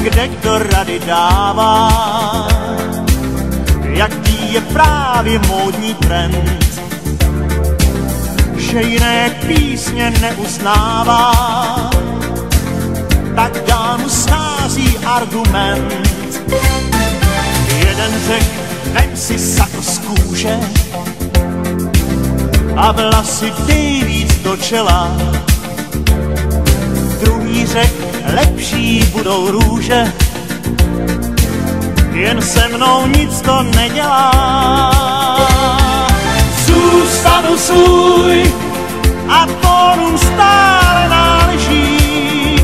Kde kdo rady dává, jaký je právě módní trend, že jiné písně neuznává, tak dámu schází argument. Jeden řek, vem si sako z kůže a vlasy dej víc do čela. Druhý řek, lepší budou růže, jen se mnou nic to nedělá. Zůstanu svůj a tónům stále náležím.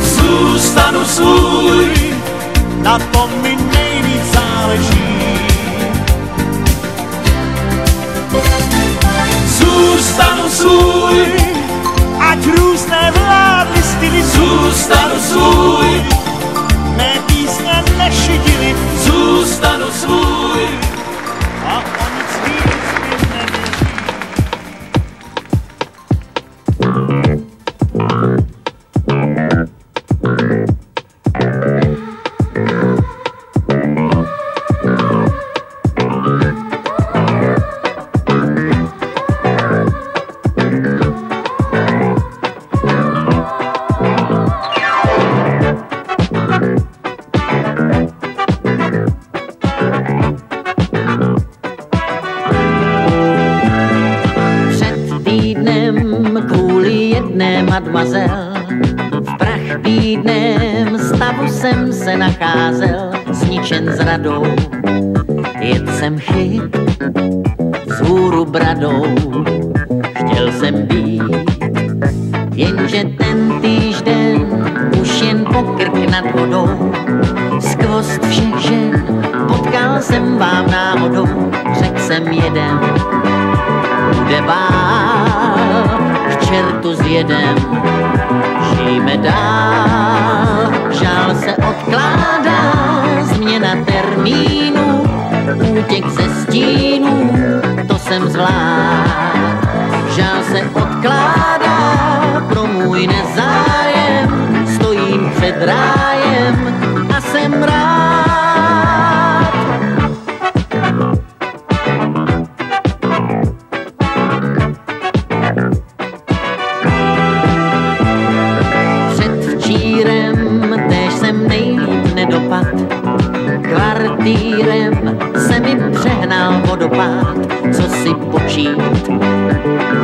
Zůstanu svůj, na tom mi nejvíc záleží. Zůstanu svůj, ať různé vládly styly. Zůstanu svůj, mé písně nešidily. Zůstanu svůj a o nic víc mi nevěří. V prachtýdném stavu jsem se nacházel, zničen zradou. Jet jsem chyt vzhůru bradou, chtěl jsem být, jenže ten týžden už jen pokrk nad vodou. Skvost všech žen potkal jsem vám náhodou, řekl jsem jeden, bude bál, k čertu s jedem, žijeme dál, žál se odkládá, změna termínu, útěk ze stínů, to jsem zvlád. Žál se odkládá pro můj nezájem, stojím před rájem a jsem rád. Kvartírem se mi přehnal vodopád, co si počít,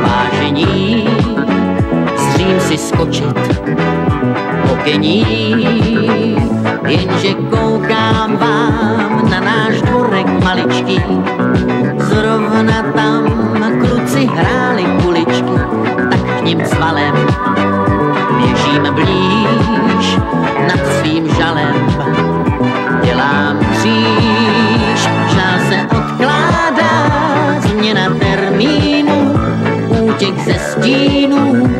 vážení, zřím si skočit, okení, jenže koukám vám na náš dvorek maličký, zrovna tam kluci hráli kuličky, tak k nim s valem běžím blíž nad svým žalem. Dělám kříž, žál se odkládá, změna termínu, útěk ze stínů,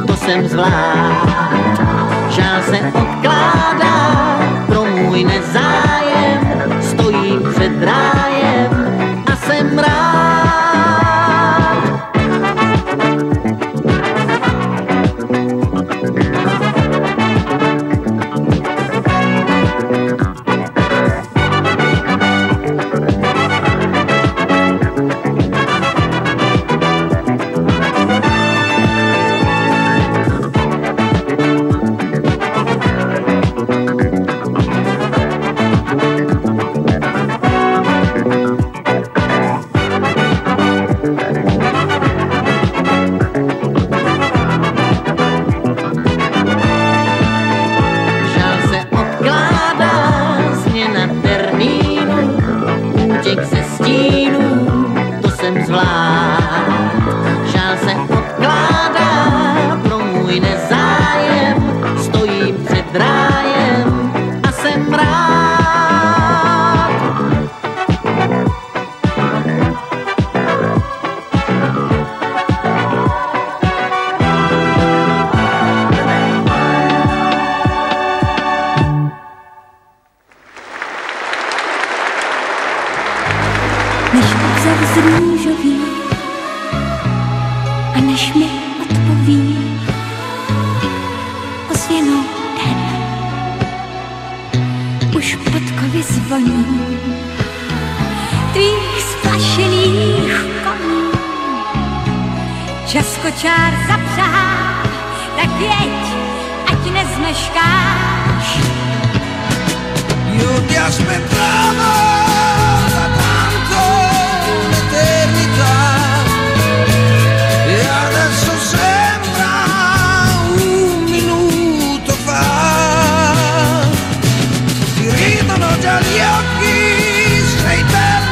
to jsem zvlád. Žál se odkládá pro můj nezájem, stojím před rájem a jsem rád. když mi odpoví ozvěnou den. Už podkovy zvoní tvých splašených koní. Čas kočár zapřahá, tak jeď, ať nezmeškáš. Io ti aspettavo da tanto l'eternità e adesso sembra un minuto fa. Ti ridono già gli occhi, sei bella